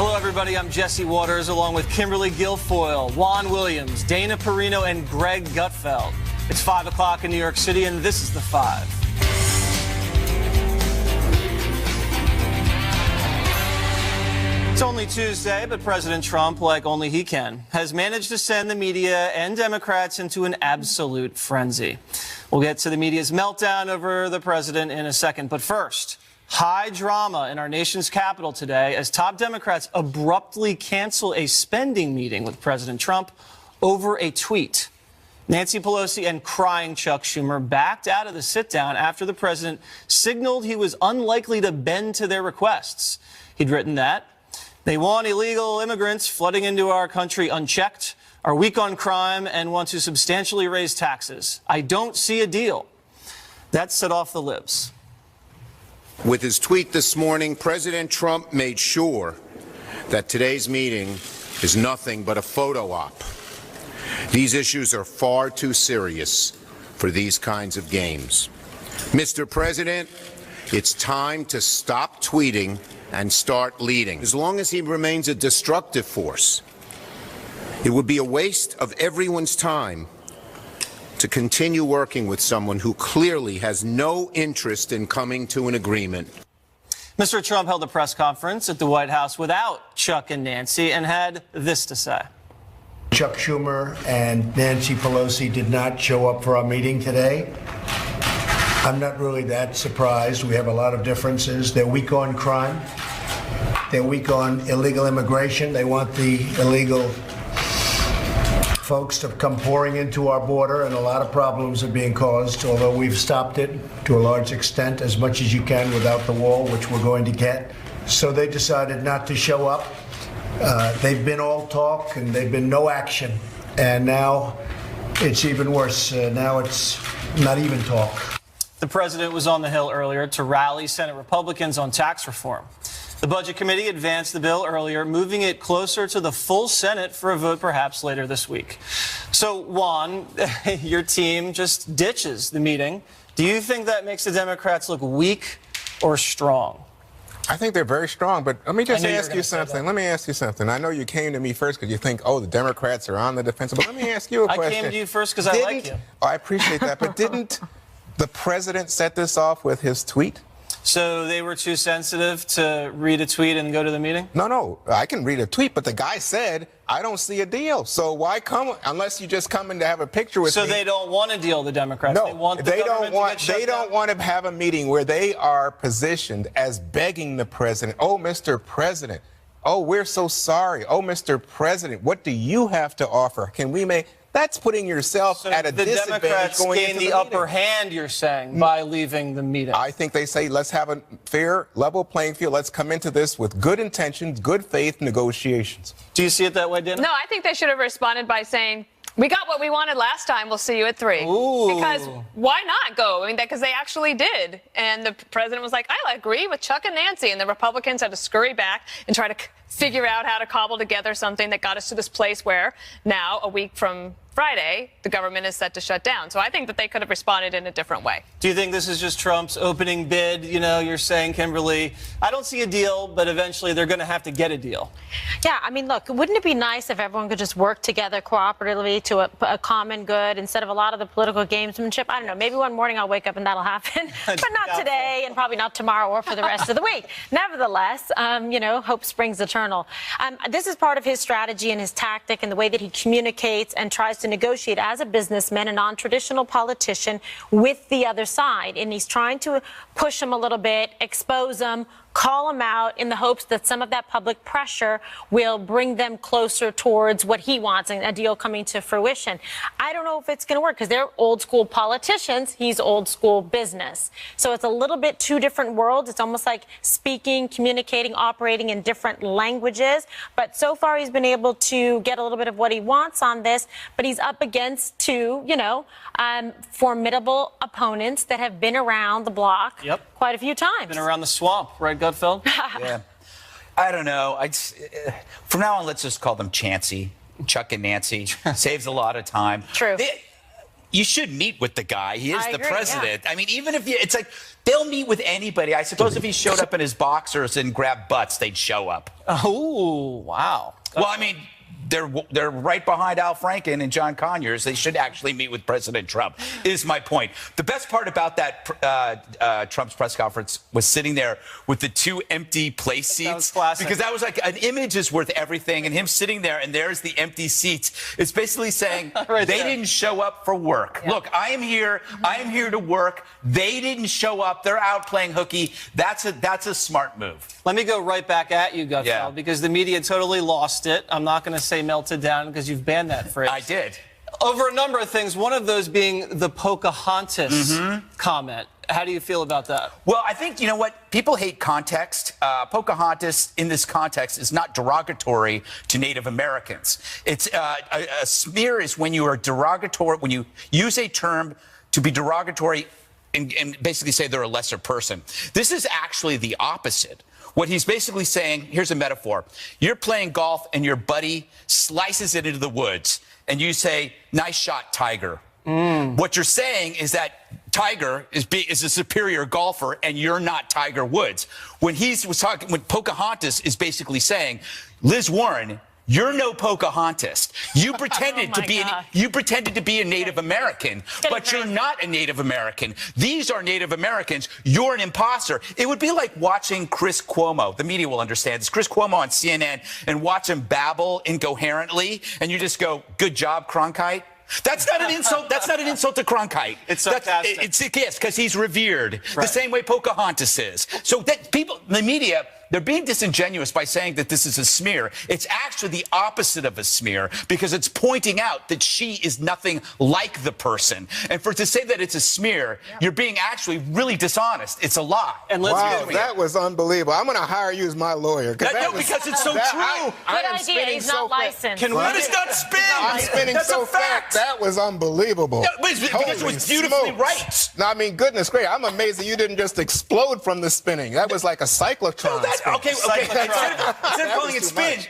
Hello, everybody. I'm Jesse Waters, along with Kimberly Guilfoyle, Juan Williams, Dana Perino, and Greg Gutfeld. It's 5 o'clock in New York City, and this is The Five. It's only Tuesday, but President Trump, like only he can, has managed to send the media and Democrats into an absolute frenzy. We'll get to the media's meltdown over the president in a second, but first, high drama in our nation's capital today as top Democrats abruptly cancel a spending meeting with President Trump over a tweet. Nancy Pelosi and crying Chuck Schumer backed out of the sit-down after the president signaled he was unlikely to bend to their requests. He'd written that they want illegal immigrants flooding into our country unchecked, are weak on crime, and want to substantially raise taxes. I don't see a deal. That set off the libs. With his tweet this morning, President Trump made sure that today's meeting is nothing but a photo op. These issues are far too serious for these kinds of games. Mr. President, it's time to stop tweeting and start leading. As long as he remains a destructive force, it would be a waste of everyone's time to continue working with someone who clearly has no interest in coming to an agreement. Mr. Trump held a press conference at the White House without Chuck and Nancy and had this to say. Chuck Schumer and Nancy Pelosi did not show up for our meeting today. I'm not really that surprised. We have a lot of differences. They're weak on crime. They're weak on illegal immigration. They want the illegal folks to come pouring into our border, and a lot of problems are being caused, although we've stopped it to a large extent, as much as you can without the wall, which we're going to get. So they decided not to show up. They've been all talk, and they've been no action. And now it's even worse. Now it's not even talk. The president was on the Hill earlier to rally Senate Republicans on tax reform. The Budget Committee advanced the bill earlier, moving it closer to the full Senate for a vote perhaps later this week. So, Juan, your team just ditches the meeting. Do you think that makes the Democrats look weak or strong? I think they're very strong, but let me just ask you something. Let me ask you something. I know you came to me first because you think, oh, the Democrats are on the defensive, but let me ask you a question. I came to you first because I like you. Oh, I appreciate that, but didn't the president set this off with his tweet? So they were too sensitive to read a tweet and go to the meeting? No, I can read a tweet, but the guy said, I don't see a deal. So why come, unless you just come in to have a picture with me? So they don't want a deal, the Democrats? No, they want the government to get shut down? They don't want to have a meeting where they are positioned as begging the president, oh, Mr. President, oh, we're so sorry. Oh, Mr. President, what do you have to offer? Can we make... That's putting yourself at a disadvantage. The Democrats gain the upper hand, you're saying, by leaving the meeting. I think they say, let's have a fair, level playing field. Let's come into this with good intentions, good faith negotiations. Do you see it that way, Dana? No, I think they should have responded by saying, we got what we wanted last time. We'll see you at 3. Ooh. Because why not go? I mean, because they actually did. And the president was like, I agree with Chuck and Nancy. And the Republicans had to scurry back and try to figure out how to cobble together something that got us to this place where now, a week from Friday, the government is set to shut down. So I think that they could have responded in a different way. Do you think this is just Trump's opening bid? You know, you're saying, Kimberly, I don't see a deal, but eventually they're going to have to get a deal. Yeah, I mean, look, wouldn't it be nice if everyone could just work together cooperatively to a common good instead of a lot of the political gamesmanship? I don't know, maybe one morning I'll wake up and that'll happen, but not today and probably not tomorrow or for the rest of the week. Nevertheless, you know, hope springs eternal. This is part of his strategy and his tactic and the way that he communicates and tries to negotiate as a businessman, a non-traditional politician, with the other side. And he's trying to push him a little bit, expose him, call them out in the hopes that some of that public pressure will bring them closer towards what he wants and a deal coming to fruition. I don't know if it's going to work because they're old school politicians. He's old school business. So it's a little bit two different worlds. It's almost like speaking, communicating, operating in different languages. But so far he's been able to get a little bit of what he wants on this. But he's up against two, formidable opponents that have been around the block quite a few times. Been around the swamp, right, Gutfeld? Yeah. I don't know. From now on, let's just call them Chancy. Chuck and Nancy. Saves a lot of time. True. you should meet with the guy. He is I the agree, president. I mean, even if it's like they'll meet with anybody. I suppose if he showed up in his boxers and grabbed butts, they'd show up. Oh, wow. Well, I mean, they're right behind Al Franken and John Conyers. They should actually meet with President Trump, is my point. The best part about that Trump's press conference was sitting there with the two empty place seats. That was classic. Because that was like an image is worth everything. And him sitting there and there's the empty seats. It's basically saying Right they there. didn't show up for work. Look, I am here. I am here to work. They didn't show up. They're out playing hooky. That's a smart move. Let me go right back at you, Gutfeld, Yeah. because the media totally lost it. I'm not going to say melted down because you've banned that phrase. I did. Over a number of things, one of those being the Pocahontas comment. How do you feel about that? Well, I think, you know what? People hate context. Pocahontas, in this context, is not derogatory to Native Americans. It's a smear is when you are derogatory, when you use a term to be derogatory and basically say they're a lesser person. This is actually the opposite. What he's basically saying, here's a metaphor. You're playing golf and your buddy slices it into the woods and you say, "Nice shot, Tiger." What you're saying is that Tiger is a superior golfer and you're not Tiger Woods. When Pocahontas is basically saying, Liz Warren, you're no Pocahontas. You pretended Oh you pretended to be a Native American, but you're crazy. not a Native American. These are Native Americans. You're an imposter. It would be like watching Chris Cuomo. The media will understand this. Chris Cuomo on CNN and watch him babble incoherently, and you just go, "Good job, Cronkite." That's not an insult. That's not an insult to Cronkite. It's sarcastic. Yes, because he's revered the same way Pocahontas is. So that people, the media, they're being disingenuous by saying that this is a smear. It's actually the opposite of a smear because it's pointing out that she is nothing like the person. And to say that it's a smear, you're being actually really dishonest. It's a lie. And let's Wow, that was unbelievable. I'm going to hire you as my lawyer. because it's so true. Good am idea. spinning He's so not fast. licensed. That is not spin. I'm spinning That's so a fact. fast. That was unbelievable. Yeah, but it's because it Holy was beautifully smokes. right. No, I mean, goodness gracious. I'm amazed that you didn't just explode from the spinning. That was like a cyclotron. spin. Okay. Instead of calling it was too spin, much.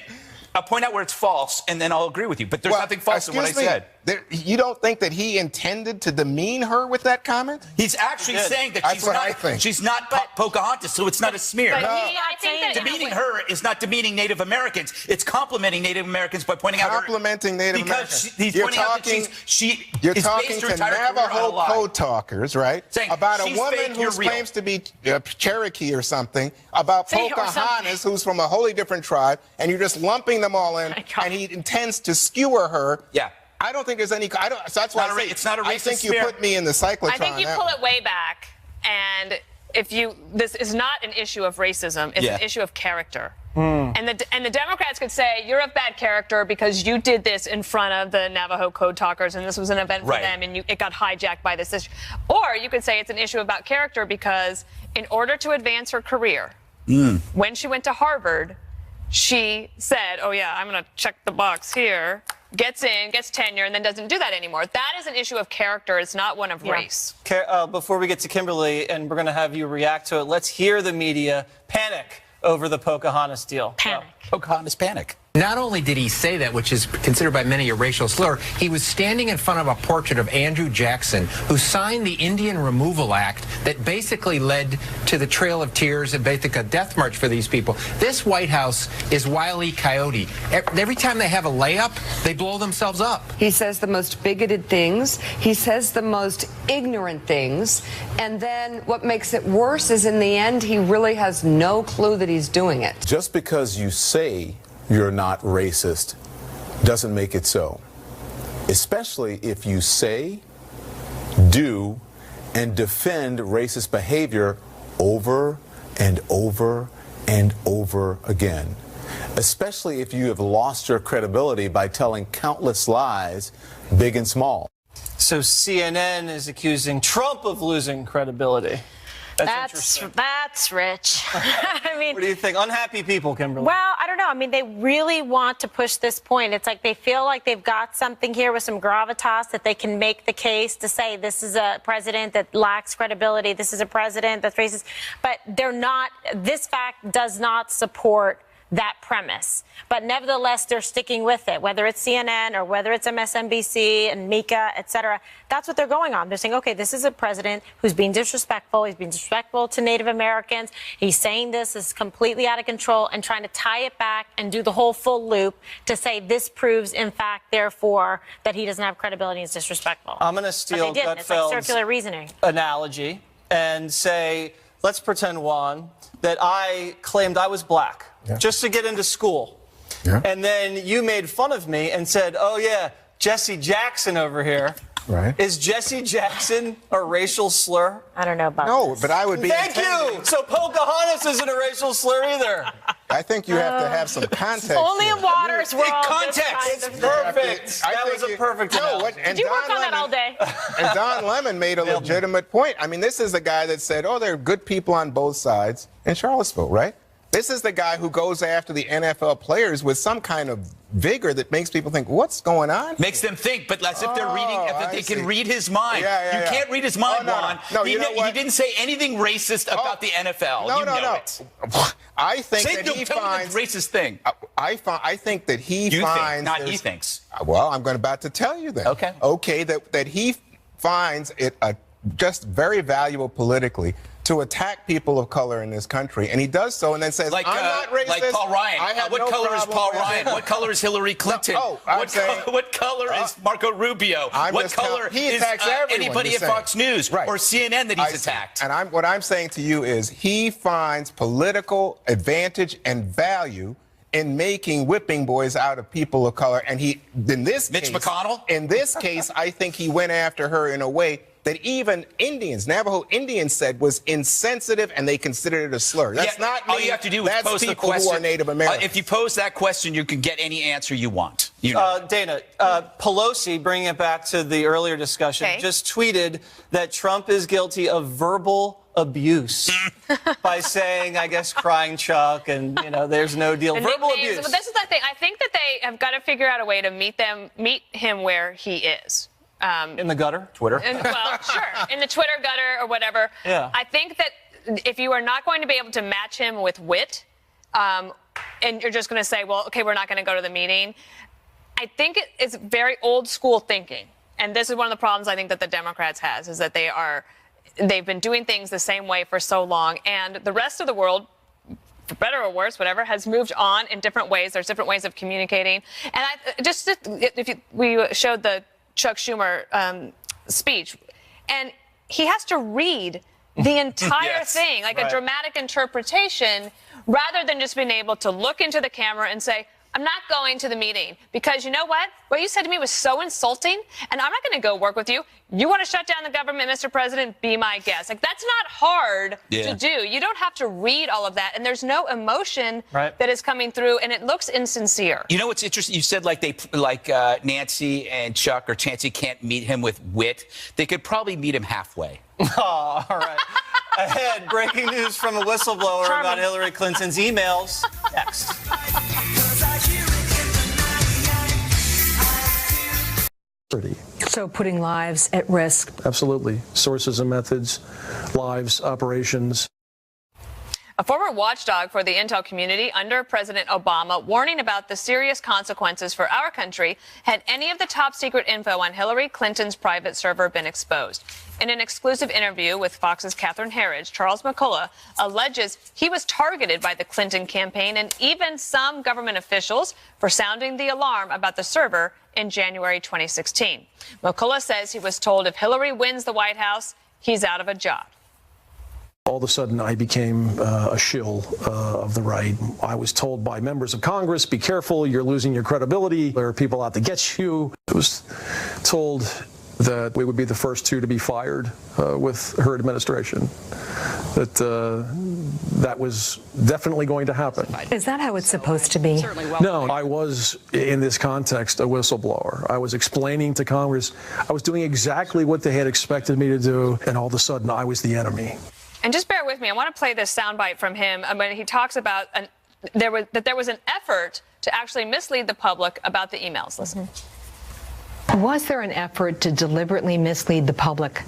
I'll point out where it's false, and then I'll agree with you. But there's nothing false in what I excuse me, said. You don't think that he intended to demean her with that comment? He's actually saying that That's she's what not. I think. She's not Pocahontas, so it's not a smear. But No. I think that Demeaning her is not demeaning Native Americans. It's complimenting Native Americans by pointing out Complimenting Native because Americans. he's You're pointing out that talking- she You're is talking based her to entire career on a Navajo lie. code talkers, right? Saying, about a "She's woman fake, you're who real." claims to be Cherokee or something, about Say or Pocahontas, who's from a wholly different tribe, and you're just lumping them all in, My God. and he intends to skewer her. Yeah. I don't think there's any. So that's why Not a ra- it's not a I racist think you smear. put me in the cyclotron. I think you that pull one. it way back, and this is not an issue of racism; it's Yeah. an issue of character. And the Democrats could say you're of bad character because you did this in front of the Navajo code talkers, and this was an event for Right. them, and it got hijacked by this issue. Or you could say it's an issue about character because in order to advance her career, when she went to Harvard, she said, "Oh yeah, I'm going to check the box here." Gets in, gets tenure, and then doesn't do that anymore. That is an issue of character. It's not one of race. Before we get to Kimberly, and we're going to have you react to it, let's hear the media panic over the Pocahontas deal. Panic. Pocahontas panic. Not only did he say that, which is considered by many a racial slur, he was standing in front of a portrait of Andrew Jackson, who signed the Indian Removal Act that basically led to the Trail of Tears and basically a death march for these people. This White House is Wile E. Coyote. Every time they have a layup, they blow themselves up. He says the most bigoted things. He says the most ignorant things. And then what makes it worse is in the end, he really has no clue that he's doing it. Just because you say you're not racist doesn't make it so. Especially if you say, do, and defend racist behavior over and over and over again. Especially if you have lost your credibility by telling countless lies, big and small. So CNN is accusing Trump of losing credibility. That's rich. I mean, What do you think? Unhappy people, Kimberly. well, I don't know. I mean, they really want to push this point. It's like they feel like they've got something here with some gravitas that they can make the case to say this is a president that lacks credibility. This is a president that's racist. But they're not. This fact does not support that premise. But nevertheless, they're sticking with it, whether it's CNN or whether it's MSNBC and Mika, et cetera. That's what they're going on. They're saying, okay, this is a president who's being disrespectful. He's being disrespectful to Native Americans. He's saying this is completely out of control and trying to tie it back and do the whole full loop to say this proves, in fact, therefore, that he doesn't have credibility and is disrespectful. I'm going to steal It's like Gutfeld's circular reasoning analogy and say, let's pretend, Juan, that I claimed I was black just to get into school. Yeah. And then you made fun of me and said, oh, yeah, Jesse Jackson over here. Right. Is Jesse Jackson a racial slur? I don't know about No, this. but I would be. Thank you. So Pocahontas isn't a racial slur either. I think you have to have some context. Only here. in Waters world. Context. this It's kind of- perfect. I That think was a you- perfect No, analogy. what- and Did you work Don on that Lemon- all day? And Don Lemon made a legitimate point. I mean, this is the guy that said, oh, there are good people on both sides in Charlottesville, right? This is the guy who goes after the NFL players with some kind of vigor that makes people think, what's going on? Makes them think, but as if they're reading, I if they see. can read his mind. Yeah, you can't read his mind, Oh, no, Juan. no, you know He what? didn't say anything racist about the NFL. No, you no, know no. it. I think Say, that no, he tell me finds. the racist thing. I think that he You finds. think, not he there's- thinks. Well, I'm about to tell you that. Okay. Okay, that he finds it just very valuable politically to attack people of color in this country, and he does so, and then says, Like, "I'm not racist." like Paul Ryan. I have What no color is problem Paul with Ryan? it." What color is Hillary Clinton? I'm What color is Marco Rubio? I'm What just color he is attacks everyone, anybody you're at saying. Fox News Right. or CNN that I he's see. attacked? And what I'm saying to you is he finds political advantage and value in making whipping boys out of people of color. And he, in this Mitch case, McConnell? In this case, I think he went after her in a way that even Indians, Navajo Indians, said was insensitive, and they considered it a slur. That's Yeah, not me. all you have to do is That's pose the people question. who are Native Americans. If you pose that question, you can get any answer you want. You know. Dana, Pelosi, bringing it back to the earlier discussion, Okay. just tweeted that Trump is guilty of verbal abuse by saying, I guess, crying Chuck, and, there's no deal. The Verbal nicknames, abuse. But this is the thing. I think that they have got to figure out a way to meet him where he is. In the gutter? Twitter? Well, sure, in the Twitter gutter or whatever. Yeah. I think that if you are not going to be able to match him with wit, and you're just going to say, well, okay, we're not going to go to the meeting, I think it's very old school thinking. And this is one of the problems I think that the Democrats has, is that they've been doing things the same way for so long, and the rest of the world, for better or worse, whatever, has moved on in different ways. There's different ways of communicating. And we showed the Chuck Schumer speech, and he has to read the entire Yes, thing, like right. a dramatic interpretation, rather than just being able to look into the camera and say, I'm not going to the meeting because you know what? What you said to me was so insulting, and I'm not going to go work with you. You want to shut down the government, Mr. President? Be my guest. Like, that's not hard to do. You don't have to read all of that, and there's no emotion Right. that is coming through, and it looks insincere. You know what's interesting? You said like Nancy and Chuck or Chancey can't meet him with wit. They could probably meet him halfway. Oh, all right. Ahead, breaking news from a whistleblower about Hillary Clinton's emails. Next. So putting lives at risk. Absolutely. Sources and methods, lives, operations. A former watchdog for the intel community under President Obama warning about the serious consequences for our country had any of the top secret info on Hillary Clinton's private server been exposed. In an exclusive interview with Fox's Catherine Herridge, Charles McCullough alleges he was targeted by the Clinton campaign and even some government officials for sounding the alarm about the server in January 2016. McCullough says he was told if Hillary wins the White House, he's out of a job. All of a sudden, I became a shill of the right. I was told by members of Congress, be careful, you're losing your credibility. There are people out to get you. I was told that we would be the first two to be fired with her administration, that was definitely going to happen. Is that how it's supposed to be? No, I was, in this context, a whistleblower. I was explaining to Congress, I was doing exactly what they had expected me to do, and all of a sudden, I was the enemy. And just bear with me. I want to play this soundbite from him. When he talks about there was an effort to actually mislead the public about the emails. Listen. Was there an effort to deliberately mislead the public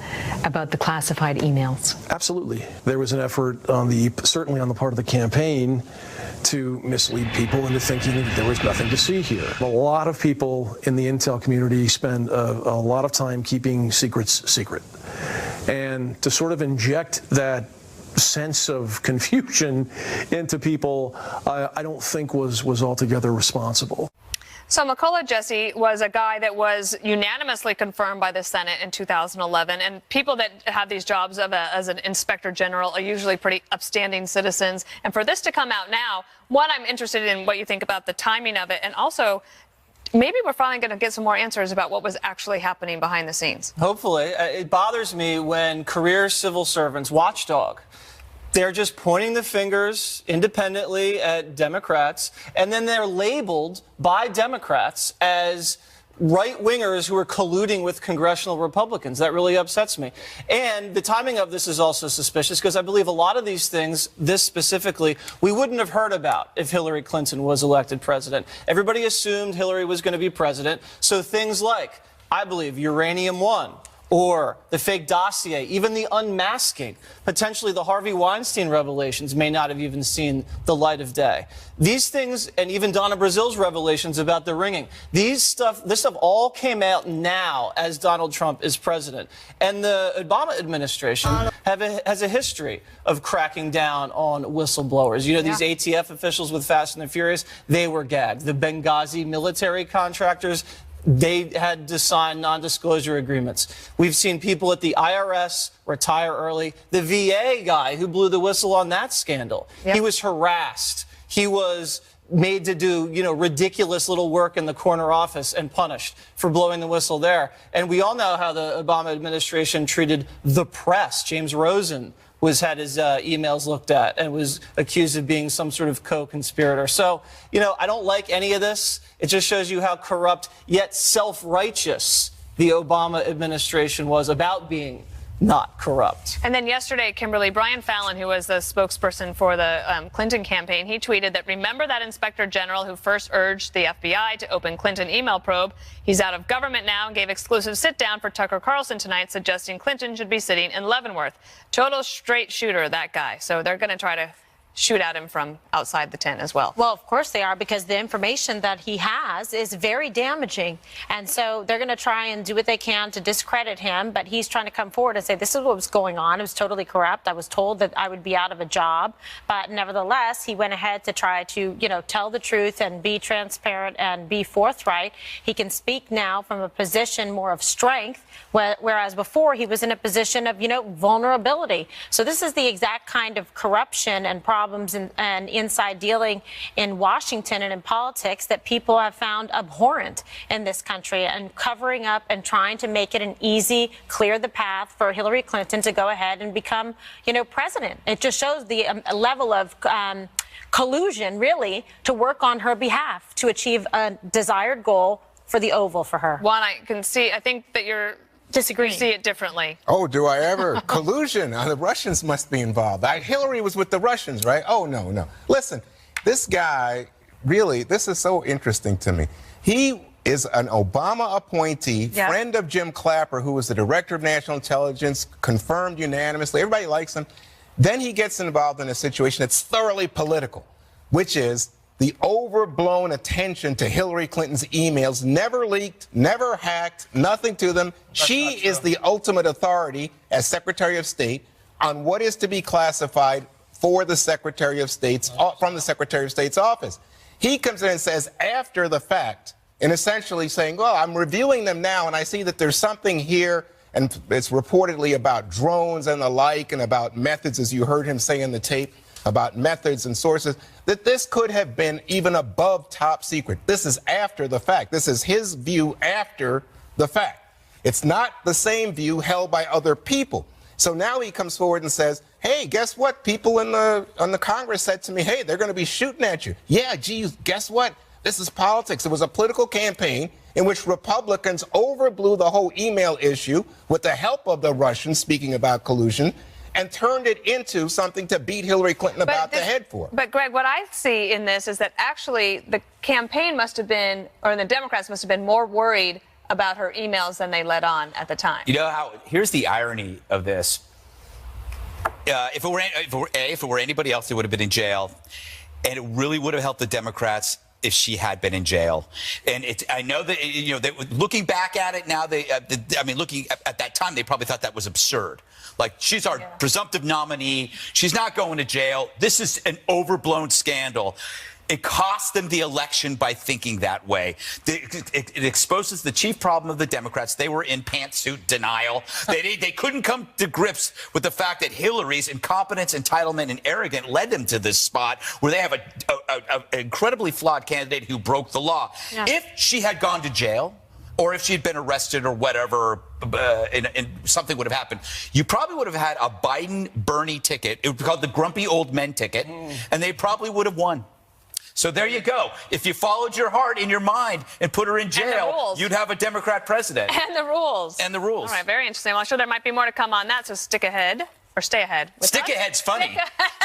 about the classified emails? Absolutely. There was an effort certainly on the part of the campaign to mislead people into thinking that there was nothing to see here. A lot of people in the intel community spend a lot of time keeping secrets secret. And to sort of inject that sense of confusion into people, I don't think was altogether responsible. So McCullough, Jesse, was a guy that was unanimously confirmed by the Senate in 2011. And people that have these jobs as an inspector general are usually pretty upstanding citizens. And for this to come out now, one, I'm interested in what you think about the timing of it. And also, maybe we're finally going to get some more answers about what was actually happening behind the scenes. Hopefully. It bothers me when career civil servants, watchdog, they're just pointing the fingers independently at Democrats, and then they're labeled by Democrats as right-wingers who are colluding with congressional Republicans. That really upsets me. And the timing of this is also suspicious because I believe a lot of these things, this specifically, we wouldn't have heard about if Hillary Clinton was elected president. Everybody assumed Hillary was going to be president, so things like, I believe, Uranium One, or the fake dossier, even the unmasking, potentially the Harvey Weinstein revelations may not have even seen the light of day. These things, and even Donna Brazil's revelations about the ringing, this stuff all came out now as Donald Trump is president. And the Obama administration has a history of cracking down on whistleblowers. You know, these ATF officials with Fast and the Furious, they were gagged. The Benghazi military contractors, they had to sign non-disclosure agreements. We've seen people at the IRS retire early. The VA guy who blew the whistle on that scandal, he was harassed. He was made to do, ridiculous little work in the corner office and punished for blowing the whistle there. And we all know how the Obama administration treated the press. James Rosen had his emails looked at and was accused of being some sort of co-conspirator. So, I don't like any of this. It just shows you how corrupt yet self-righteous the Obama administration was about being not corrupt. And then yesterday, Kimberly, Brian Fallon, who was the spokesperson for the Clinton campaign, he tweeted that, remember that inspector general who first urged the FBI to open Clinton email probe? He's out of government now and gave exclusive sit-down for Tucker Carlson tonight, suggesting Clinton should be sitting in Leavenworth. Total straight shooter, that guy. So they're going to try to shoot at him from outside the tent as well. Well, of course they are, because the information that he has is very damaging. And so they're going to try and do what they can to discredit him. But he's trying to come forward and say, this is what was going on. It was totally corrupt. I was told that I would be out of a job. But nevertheless, he went ahead to try to, tell the truth and be transparent and be forthright. He can speak now from a position more of strength, whereas before he was in a position of, vulnerability. So this is the exact kind of corruption and problems and inside dealing in Washington and in politics that people have found abhorrent in this country, and covering up and trying to make it an easy, clear the path for Hillary Clinton to go ahead and become, president. It just shows the level of collusion, really, to work on her behalf to achieve a desired goal for the Oval for her. Juan, I think that you're disagreeing. You see it differently. Oh, do I ever? Collusion. The Russians must be involved. Hillary was with the Russians, right? Oh, no. Listen, this guy, really, this is so interesting to me. He is an Obama appointee, friend of Jim Clapper, who was the director of national intelligence, confirmed unanimously. Everybody likes him. Then he gets involved in a situation that's thoroughly political, which is the overblown attention to Hillary Clinton's emails, never leaked, never hacked, nothing to them. She is the ultimate authority as Secretary of State on what is to be classified for the Secretary of State's, from the Secretary of State's office. He comes in and says, after the fact, and essentially saying, well, I'm reviewing them now, and I see that there's something here, and it's reportedly about drones and the like, and about methods, as you heard him say in the tape, about methods and sources, that this could have been even above top secret. This is after the fact. This is his view after the fact. It's not the same view held by other people. So now he comes forward and says, hey, guess what? People on the Congress said to me, hey, they're going to be shooting at you. Yeah, geez, guess what? This is politics. It was a political campaign in which Republicans overblew the whole email issue with the help of the Russians, speaking about collusion, and turned it into something to beat Hillary Clinton about the head for. But, Greg, what I see in this is that actually the campaign must have been, or the Democrats must have been more worried about her emails than they let on at the time. You know how? Here's the irony of this. If it were anybody else, they would have been in jail, and it really would have helped the Democrats if she had been in jail. And I know that looking back at it now, looking at that time, they probably thought that was absurd. Like, she's our presumptive nominee. She's not going to jail. This is an overblown scandal. It cost them the election by thinking that way. It exposes the chief problem of the Democrats. They were in pantsuit denial. They couldn't come to grips with the fact that Hillary's incompetence, entitlement, and arrogance led them to this spot where they have an incredibly flawed candidate who broke the law. Yeah. If she had gone to jail, or if she'd been arrested or whatever, and something would have happened, you probably would have had a Biden-Bernie ticket. It would be called the grumpy old men ticket, and they probably would have won. So there you go. If you followed your heart in your mind and put her in jail, you'd have a Democrat president. And the rules. And the rules. All right, very interesting. Well, I'm sure there might be more to come on that, so stick ahead. Or stay ahead. Stick ahead's funny.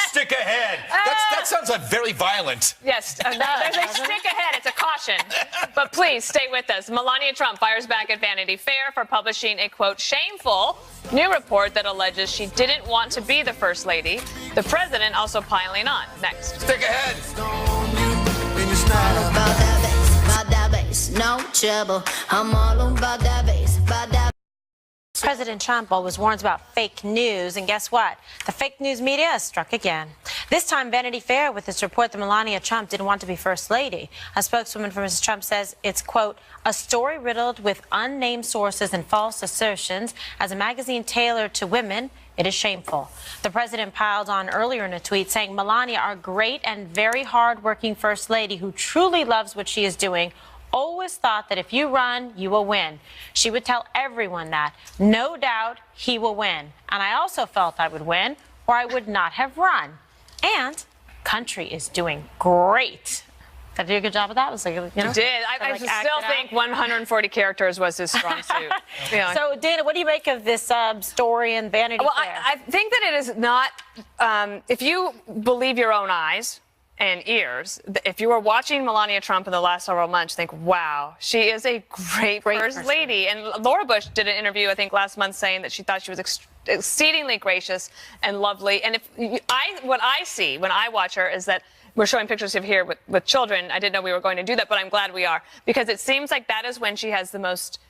Stick ahead. That sounds like very violent. Yes, there's a stick ahead. It's a caution. But please stay with us. Melania Trump fires back at Vanity Fair for publishing a, quote, shameful new report that alleges she didn't want to be the first lady. The president also piling on. Next. Stick ahead. No trouble. I'm all about that bass. President Trump always warns about fake news, and guess what? The fake news media has struck again. This time, Vanity Fair with its report that Melania Trump didn't want to be First Lady. A spokeswoman for Mrs. Trump says it's, quote, a story riddled with unnamed sources and false assertions. As a magazine tailored to women, it is shameful. The president piled on earlier in a tweet saying Melania, our great and very hard-working First Lady who truly loves what she is doing, always thought that if you run, you will win. She would tell everyone that. No doubt he will win. And I also felt I would win, or I would not have run. And country is doing great. Did I do a good job of that? It was like, you did. I still think 140 characters was his strong suit. So, Dana, what do you make of this story in Vanity Fair? I think that it is not, if you believe your own eyes and ears, if you were watching Melania Trump in the last several months, think, wow, she is a great First Lady. And Laura Bush did an interview, I think, last month saying that she thought she was exceedingly gracious and lovely. And what I see when I watch her is that we're showing pictures of here with children. I didn't know we were going to do that, but I'm glad we are, because it seems like that is when she has the most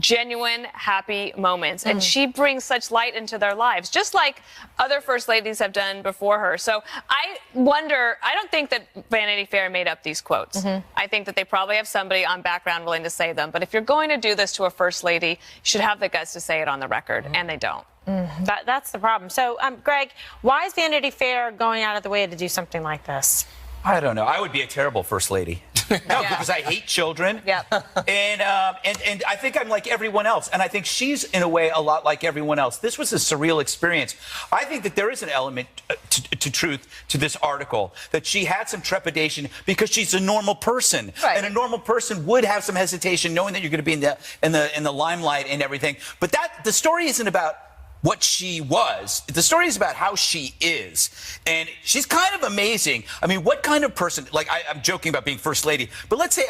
genuine, happy moments. And she brings such light into their lives, just like other First Ladies have done before her. So I wonder, I don't think that Vanity Fair made up these quotes. I think that they probably have somebody on background willing to say them. But if you're going to do this to a First Lady, you should have the guts to say it on the record, and they don't. That's the problem. So, Greg, why is Vanity Fair going out of the way to do something like this? I don't know. I would be a terrible First Lady. No, because I hate children. And I think I'm like everyone else. And I think she's, in a way, a lot like everyone else. This was a surreal experience. I think that there is an element to truth to this article, that she had some trepidation because she's a normal person. Right. And a normal person would have some hesitation knowing that you're going to be in the limelight and everything. But the story isn't about what she was. The story is about how she is. And she's kind of amazing. I mean, what kind of person, like I'm joking about being First Lady, but let's say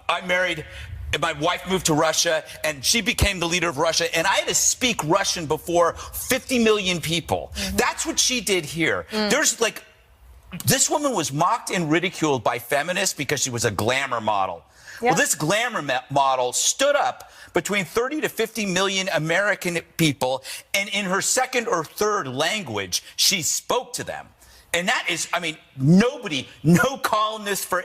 I married, and my wife moved to Russia, and she became the leader of Russia, and I had to speak Russian before 50 million people. That's what she did here. There's like, this woman was mocked and ridiculed by feminists because she was a glamour model. Well, this glamour model stood up between 30 to 50 million American people, and in her second or third language, she spoke to them. And that is, I mean, nobody, no columnist for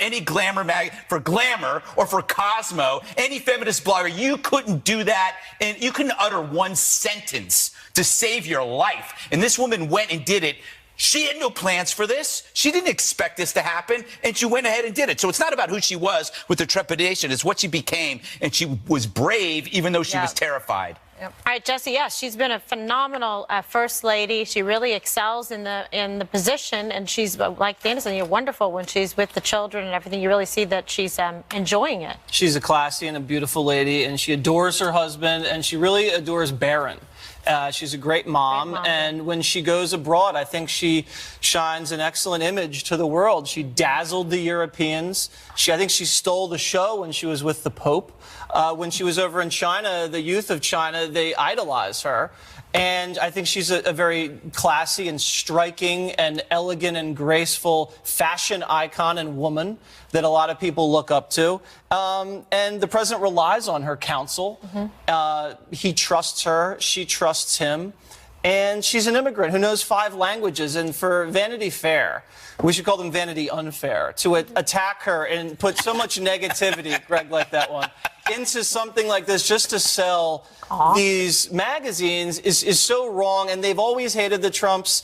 any glamour for Glamour or for Cosmo, any feminist blogger, you couldn't do that, and you couldn't utter one sentence to save your life. And this woman went and did it. She had no plans for this. She didn't expect this to happen, and she went ahead and did it. So it's not about who she was with her trepidation. It's what she became, and she was brave even though she was terrified. All right, Jesse, yes, she's been a phenomenal First Lady. She really excels in the position, and she's, like Dana said, wonderful when she's with the children and everything. You really see that she's enjoying it. She's a classy and a beautiful lady, and she adores her husband, and she really adores Barron. She's a great mom. And when she goes abroad, I think she shines an excellent image to the world. She dazzled the Europeans. I think she stole the show when she was with the Pope. When she was over in China, the youth of China, they idolize her. And I think she's a very classy and striking and elegant and graceful fashion icon and woman that a lot of people look up to. And the president relies on her counsel. He trusts her. She trusts him. And she's an immigrant who knows 5 languages. And for Vanity Fair, we should call them Vanity Unfair, to attack her and put so much negativity, Greg, like that one, into something like this just to sell these magazines is so wrong. And they've always hated the Trumps.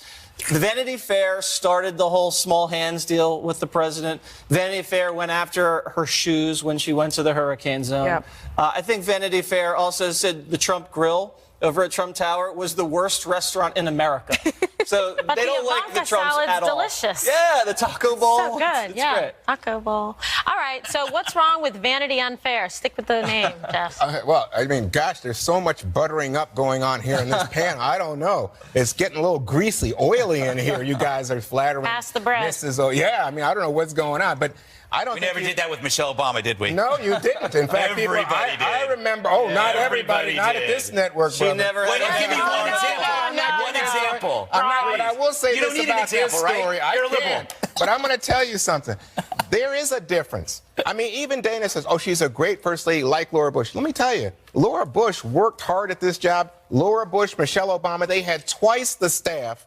The Vanity Fair started the whole small hands deal with the president. Vanity Fair went after her shoes when she went to the hurricane zone. Yep. I think Vanity Fair also said the Trump Grill over at Trump Tower was the worst restaurant in America. So But they don't the like the Ivanka Trumps salad's at all. delicious. Yeah, the taco bowl. So good, It's yeah. great. Taco bowl. All right, so what's wrong with Vanity Unfair? Stick with the name, Jeff. Well, I mean, gosh, there's so much buttering up going on here in this pan. I don't know. It's getting a little greasy, oily in here. You guys are flattering Pass the bread. Mrs. Yeah, I mean, I don't know what's going on, but I don't We think never did that with Michelle Obama, did we? No, you didn't. In fact, people, Everybody did. I remember. Oh, not everybody. Not at this network. She brother. never Wait, had give me one example. One example. I'm not, but I will say You don't this need an about this example, right? story. You're a I liberal. can't. But I'm going to tell you something. There is a difference. I mean, even Dana says, oh, she's a great first lady like Laura Bush. Let me tell you, Laura Bush worked hard at this job. Laura Bush, Michelle Obama, they had twice the staff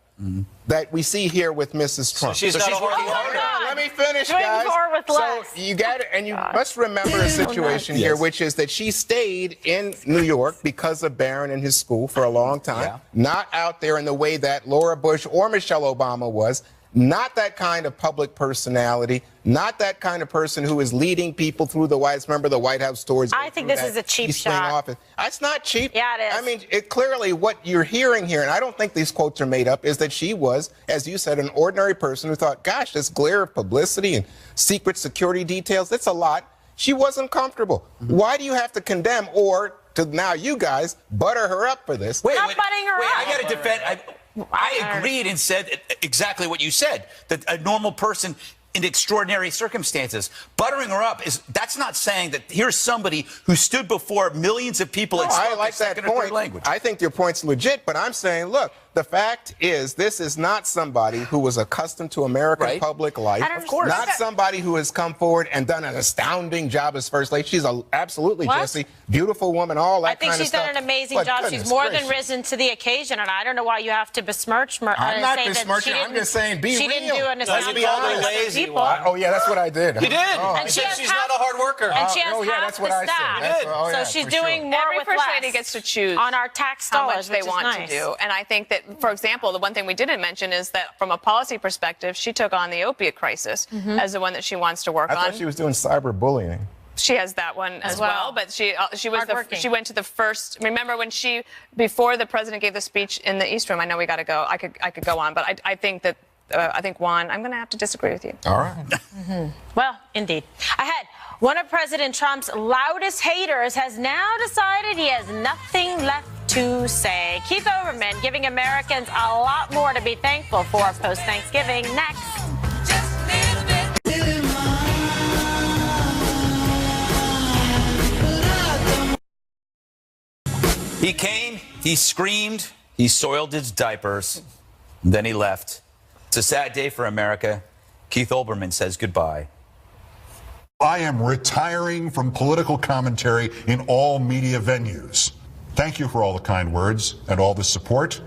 that we see here with Mrs. Trump. she's not a hard working worker. harder. Let me finish, Doing guys. more with so less. you got it, and you must remember a situation here, which is that she stayed in New York because of Barron and his school for a long time, not out there in the way that Laura Bush or Michelle Obama was. Not that kind of public personality, not that kind of person who is leading people through the White House. Remember the White House stories? I think this is a cheap East Wing shot. office. It's not cheap. Yeah, it is. I mean, it clearly what you're hearing here, and I don't think these quotes are made up, is that she was, as you said, an ordinary person who thought, gosh, this glare of publicity and secret security details, it's a lot. She wasn't comfortable. Why do you have to condemn or to now you guys butter her up for this? Not butting her up. I got to defend. I agreed and said exactly what you said, that a normal person in extraordinary circumstances. Buttering her up that's not saying that here's somebody who stood before millions of people and spoke I like a second that or third point. language. I think your point's legit, but I'm saying, look, the fact is this is not somebody who was accustomed to American public life. I don't Of course. Not somebody who has come forward and done an astounding job as first lady. She's absolutely, What? Jesse, beautiful woman, all that I think kind of she's stuff. done an amazing But job. She's goodness more gracious. than risen to the occasion, and I don't know why you have to besmirch her. I'm not say that besmirching. she I'm didn't- just saying be She real. didn't do an Let's astounding be job honest. with other Lazy people. one. Oh, yeah, that's what I did. You did. Oh, And she has she's half- not a hard worker. And she has oh, yeah, half that's the what I said. staff. That's- oh, yeah, so she's for sure. doing more Every with first less lady gets to choose on our tax how dollars, much they which is want nice. to do. And I think that, for example, the one thing we didn't mention is that from a policy perspective, she took on the opiate crisis as the one that she wants to work I on. thought she was doing cyberbullying. She has that one as well, but she was Hardworking. she went to the first. Remember when before the president gave the speech in the East Room? I know we got to go. I could go on, but I think that Juan, I'm going to have to disagree with you. All right. Well, indeed. Ahead, one of President Trump's loudest haters has now decided he has nothing left to say. Keith Olbermann giving Americans a lot more to be thankful for post-Thanksgiving. Next. He came, he screamed, he soiled his diapers, then he left. It's a sad day for America. Keith Olbermann says goodbye. I am retiring from political commentary in all media venues. Thank you for all the kind words and all the support.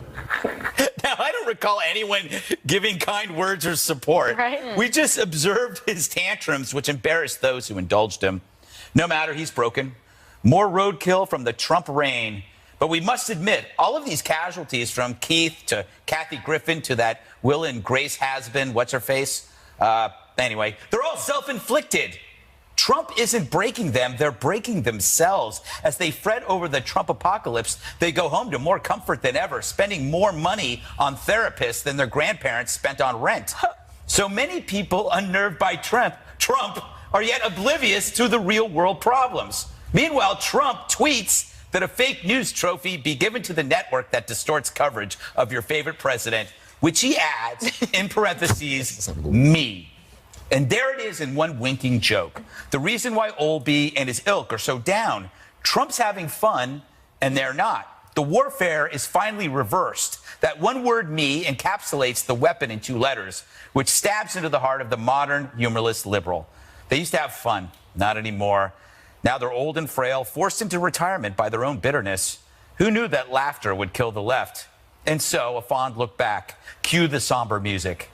Now, I don't recall anyone giving kind words or support. Right. We just observed his tantrums, which embarrassed those who indulged him. No matter, he's broken. More roadkill from the Trump reign. But we must admit, all of these casualties, from Keith to Kathy Griffin to that Will and Grace has-been, what's-her-face? Anyway, they're all self-inflicted. Trump isn't breaking them, they're breaking themselves. As they fret over the Trump apocalypse, they go home to more comfort than ever, spending more money on therapists than their grandparents spent on rent. So many people unnerved by Trump are yet oblivious to the real world problems. Meanwhile, Trump tweets that a fake news trophy be given to the network that distorts coverage of your favorite president, which he adds, in parentheses, me. And there it is in one winking joke. The reason why Olby and his ilk are so down. Trump's having fun, and they're not. The warfare is finally reversed. That one word, me, encapsulates the weapon in 2 letters, which stabs into the heart of the modern, humorless liberal. They used to have fun. Not anymore. Now they're old and frail, forced into retirement by their own bitterness. Who knew that laughter would kill the left? And so, a fond look back. Cue the somber music.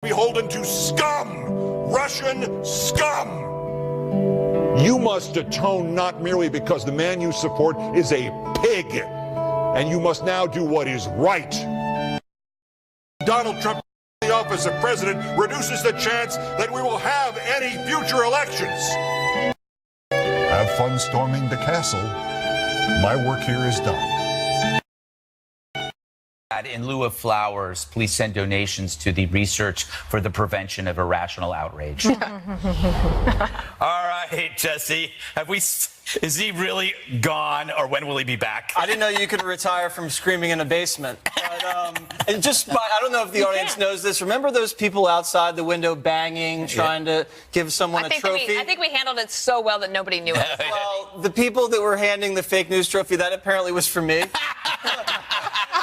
Beholden to scum, Russian scum. You must atone not merely because the man you support is a pig, and you must now do what is right. Donald Trump in the office of president reduces the chance that we will have any future elections. Have fun storming the castle. My work here is done. In lieu of flowers, please send donations to the Research for the Prevention of Irrational Outrage. All right, Jesse, is he really gone, or when will he be back? I didn't know you could retire from screaming in a basement. But, and just, I don't know if the audience knows this. Remember those people outside the window banging, trying to give someone a trophy? I think we handled it so well that nobody knew it. Well, the people that were handing the fake news trophy, that apparently was for me.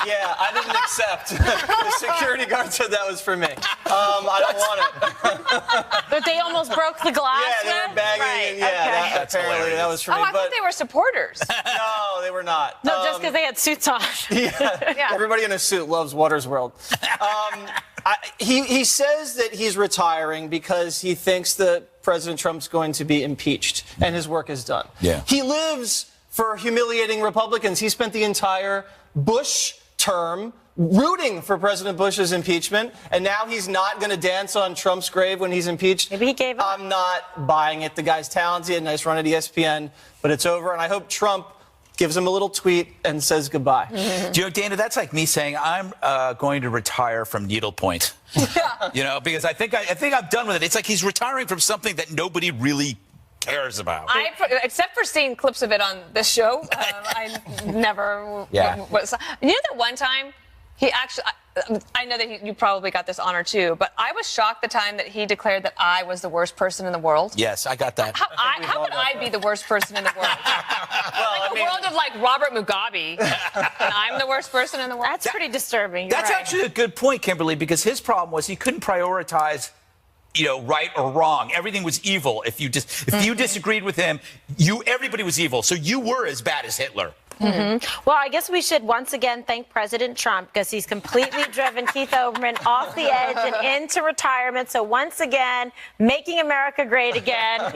Yeah, I didn't accept. The security guard said that was for me. I don't want it. But they almost broke the glass. Yeah, they were banging. Right. Yeah, okay. Apparently that was for me. I thought they were supporters. No, they were not. No, just because they had suits on. Yeah. Everybody in a suit loves Water's World. He says that he's retiring because he thinks that President Trump's going to be impeached and his work is done. Yeah. He lives for humiliating Republicans. He spent the entire Bush term rooting for President Bush's impeachment, and now he's not going to dance on Trump's grave when he's impeached. Maybe he gave up. I'm not buying it. The guy's talented. He had a nice run at ESPN, but it's over, and I hope Trump gives him a little tweet and says goodbye. Do you know, Dana, that's like me saying I'm going to retire from needlepoint. You know, because I think I'm done with it. It's like he's retiring from something that nobody really cares about. Except for seeing clips of it on this show, I never was. You know that one time he actually, I know that you probably got this honor too, but I was shocked the time that he declared that I was the worst person in the world. Yes, I got that. How would I be the worst person in the world? A world of like Robert Mugabe, and I'm the worst person in the world. That's pretty disturbing. That's actually a good point, Kimberly, because his problem was he couldn't prioritize, you know, right or wrong. Everything was evil. If you disagreed with him, everybody was evil. So you were as bad as Hitler. Well, I guess we should once again thank President Trump because he's completely driven Keith Olbermann off the edge and into retirement. So once again, making America great again.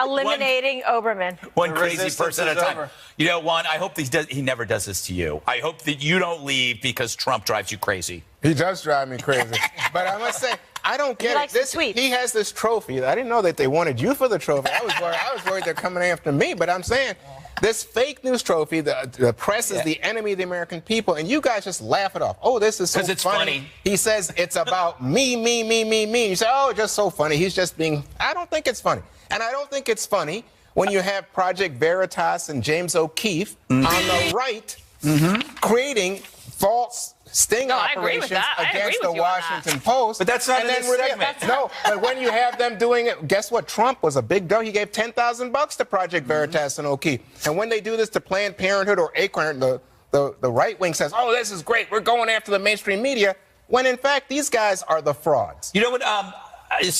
Eliminating Olbermann. One crazy person at a time. You know, Juan, I hope he never does this to you. I hope that you don't leave because Trump drives you crazy. He does drive me crazy. But I must say, I don't get it. He has this trophy. I didn't know that they wanted you for the trophy. I was worried they're coming after me. But I'm saying, this fake news trophy, the press is the enemy of the American people, and you guys just laugh it off. Oh, this is so funny. Because it's funny. He says it's about me. You say, oh, just so funny. He's just being. I don't think it's funny. And I don't think it's funny when you have Project Veritas and James O'Keefe on the right creating false sting operations against the Washington Post. But that's not in this segment. No, but when you have them doing it, guess what? Trump was a big deal. He gave $10,000 to Project Veritas and O'Keefe. And when they do this to Planned Parenthood or Acorn, the right wing says, oh, this is great. We're going after the mainstream media. When in fact, these guys are the frauds. You know what?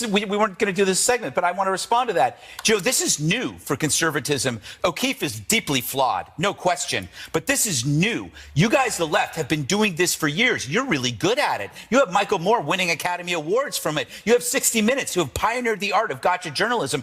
We weren't going to do this segment, but I want to respond to that. Joe, this is new for conservatism. O'Keefe is deeply flawed, no question. But this is new. You guys, the left, have been doing this for years. You're really good at it. You have Michael Moore winning Academy Awards from it. You have 60 Minutes, who have pioneered the art of gotcha journalism.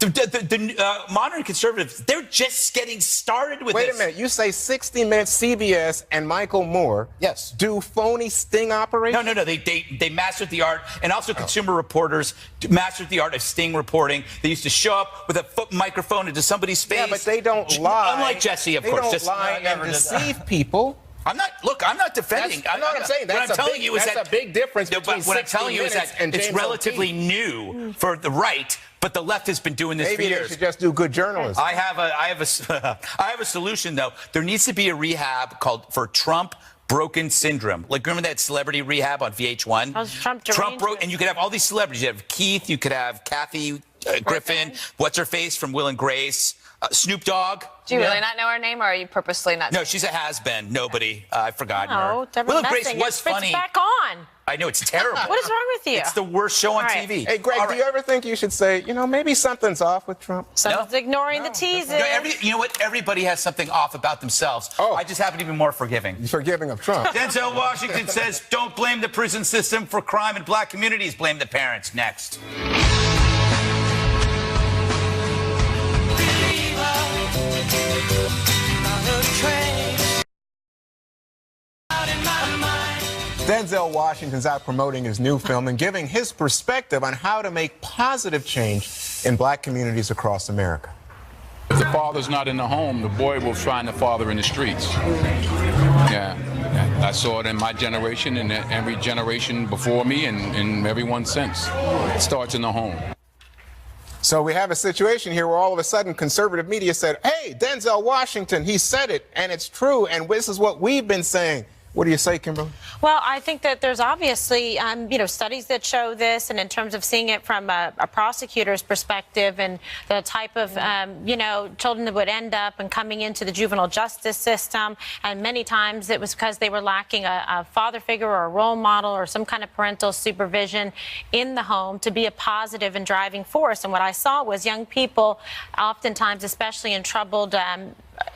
The modern conservatives, they're just getting started with this. Wait a minute. You say 60 Minutes, CBS, and Michael Moore do phony sting operations? No. They mastered the art, and also Consumer Reporters mastered the art of sting reporting. They used to show up with a foot microphone into somebody's face. Yeah, but they don't lie. Unlike Jesse, of course. They don't lie and deceive people. I'm not defending. I'm not saying what I'm telling you is that's that a big difference between what I'm telling you is that it's relatively new for the right, but the left has been doing this for years. Maybe they should just do good journalism. I have a solution though. There needs to be a rehab for Trump broken syndrome. Like, remember that celebrity rehab on VH1? Trump broke, and you could have all these celebrities. You have Keith, you could have Kathy Griffin, what's her face from Will and Grace, Snoop Dogg. Do you really not know her name, or are you purposely not? No, she's a has-been. Nobody. I've forgotten her. Will and Grace was funny. It's back on. I know, it's terrible. What is wrong with you? It's the worst show on TV. Hey, Greg, do you ever think you should say, maybe something's off with Trump? Someone's ignoring the teases. You know what? Everybody has something off about themselves. I just happen to be more forgiving. You're forgiving of Trump. Denzel Washington says, don't blame the prison system for crime in black communities. Blame the parents. Next. Denzel Washington's out promoting his new film and giving his perspective on how to make positive change in black communities across America. If the father's not in the home, the boy will find the father in the streets. Yeah. I saw it in my generation and every generation before me and everyone since. It starts in the home. So we have a situation here where all of a sudden conservative media said, hey, Denzel Washington, he said it, and it's true, and this is what we've been saying. What do you say, Kimberly? Well, I think that there's obviously, studies that show this, and in terms of seeing it from a prosecutor's perspective and the type of, children that would end up and coming into the juvenile justice system, and many times it was because they were lacking a father figure or a role model or some kind of parental supervision in the home to be a positive and driving force. And what I saw was young people, oftentimes, especially in troubled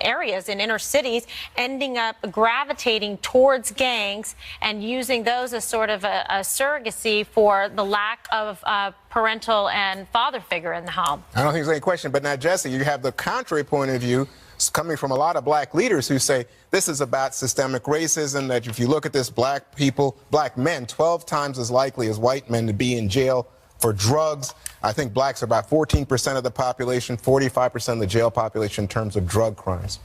areas in inner cities, ending up gravitating towards gangs and using those as sort of a surrogacy for the lack of parental and father figure in the home. I don't think there's any question, but now, Jesse, you have the contrary point of view coming from a lot of black leaders who say this is about systemic racism, that if you look at this, black men, 12 times as likely as white men to be in jail for drugs. I think blacks are about 14% of the population, 45% of the jail population in terms of drug crimes.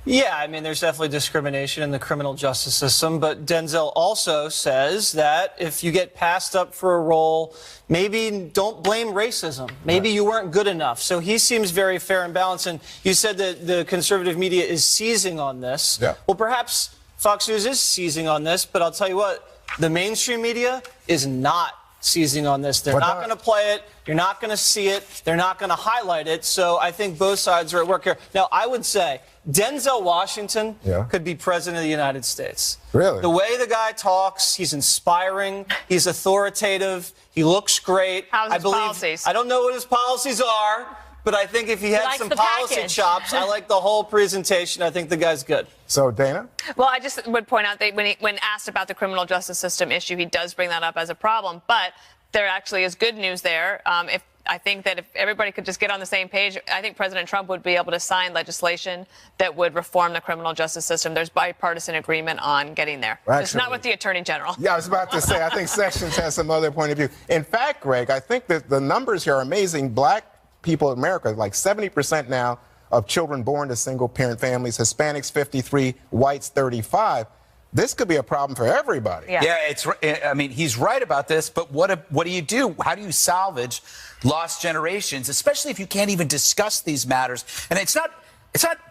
Yeah, I mean, there's definitely discrimination in the criminal justice system, but Denzel also says that if you get passed up for a role, maybe don't blame racism. Maybe you weren't good enough. So he seems very fair and balanced, and you said that the conservative media is seizing on this. Yeah. Well, perhaps Fox News is seizing on this, but I'll tell you what, the mainstream media is not seizing on this. They're not going to play it. You're not going to see it. They're not going to highlight it. So I think both sides are at work here. Now, I would say Denzel Washington could be president of the United States. Really? The way the guy talks, he's inspiring. He's authoritative. He looks great. How's his policies? I don't know what his policies are, but I think if he had some policy chops, I like the whole presentation. I think the guy's good. So, Dana? Well, I just would point out that when asked about the criminal justice system issue, he does bring that up as a problem. But there actually is good news there. I think that if everybody could just get on the same page, I think President Trump would be able to sign legislation that would reform the criminal justice system. There's bipartisan agreement on getting there. Just not with the Attorney General. Yeah, I was about to say, I think Sessions has some other point of view. In fact, Greg, I think that the numbers here are amazing. Black people in America, like 70% now of children born to single-parent families, Hispanics 53, whites 35. This could be a problem for everybody. I mean, he's right about this, but what do you do? How do you salvage lost generations, especially if you can't even discuss these matters? And it's not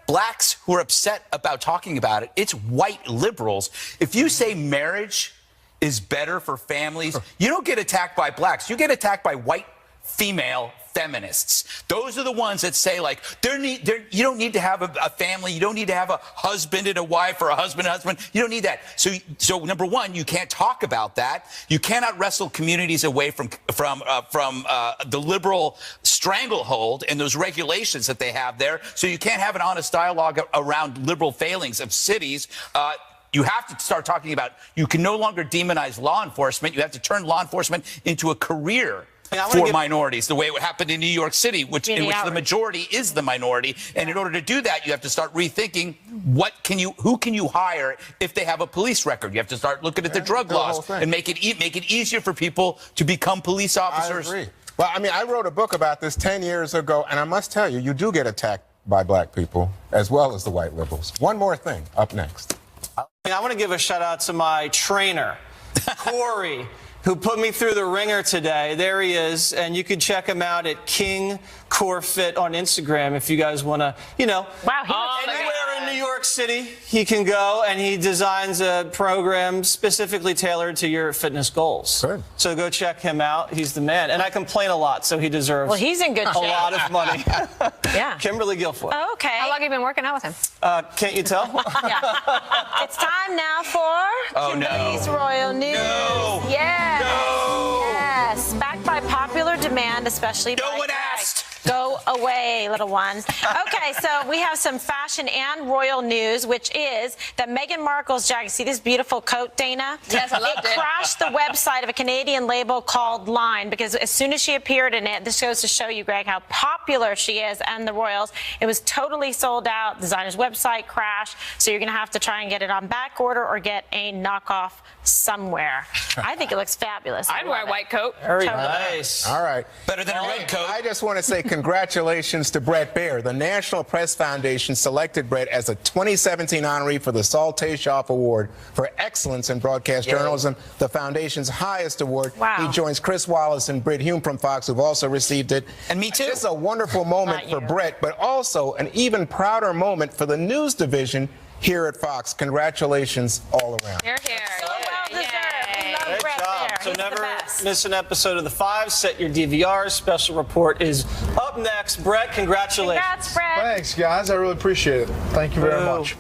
blacks who are upset about talking about it. It's white liberals. If you say marriage is better for families, you don't get attacked by blacks. You get attacked by white female feminists. Those are the ones that say, like, you don't need to have a family. You don't need to have a husband and a wife or a husband and husband. You don't need that. So number one, you can't talk about that. You cannot wrestle communities away from the liberal stranglehold and those regulations that they have there. So you can't have an honest dialogue around liberal failings of cities. You have to start talking about, you can no longer demonize law enforcement. You have to turn law enforcement into a career for minorities, the way it happened in New York City, in which the majority is the minority. And in order to do that, you have to start rethinking who can you hire if they have a police record. You have to start looking at the drug laws and make it easier for people to become police officers. I agree. Well, I mean, I wrote a book about this 10 years ago, and I must tell you, you do get attacked by black people as well as the white liberals. One more thing up next. I want to give a shout out to my trainer, Corey, who put me through the ringer today. There he is, and you can check him out at King Core Fit on Instagram if you guys want to, Wow, anywhere in New York City, he can go, and he designs a program specifically tailored to your fitness goals. Good. So go check him out. He's the man. And I complain a lot, so he deserves Well, he's in good a shape. lot of money. Yeah. Kimberly Guilfoyle. Okay. How long have you been working out with him? Can't you tell? It's time now for Kimberly's Royal News. No. Yes. No. Yes. Backed by popular demand, especially No by one Greg. asked. Go away, little ones. Okay, so we have some fashion and royal news, which is that Meghan Markle's jacket. See this beautiful coat, Dana? Yes, I loved it. Crashed the website of a Canadian label called Line because as soon as she appeared in it, this goes to show you, Greg, how popular she is and the royals. It was totally sold out. Designer's website crashed, so you're going to have to try and get it on back order or get a knockoff somewhere. I think it looks fabulous. I'd wear a white coat. Very nice. All right. Better than a red coat. I just want to say congratulations to Brett Baer. The National Press Foundation selected Brett as a 2017 honoree for the Saul Tayshoff Award for Excellence in Broadcast Journalism, the foundation's highest award. Wow. He joins Chris Wallace and Britt Hume from Fox, who've also received it. And me too. It's a wonderful moment for Brett, but also an even prouder moment for the news division here at Fox. Congratulations all around. You're here. Well deserved. We love Great Brett job. Baer. So He's the never best. miss an episode of The Five. Set your DVRs. Special report is up next. Brett, congratulations. Congrats, Brett. Thanks, guys. I really appreciate it. Thank you very much.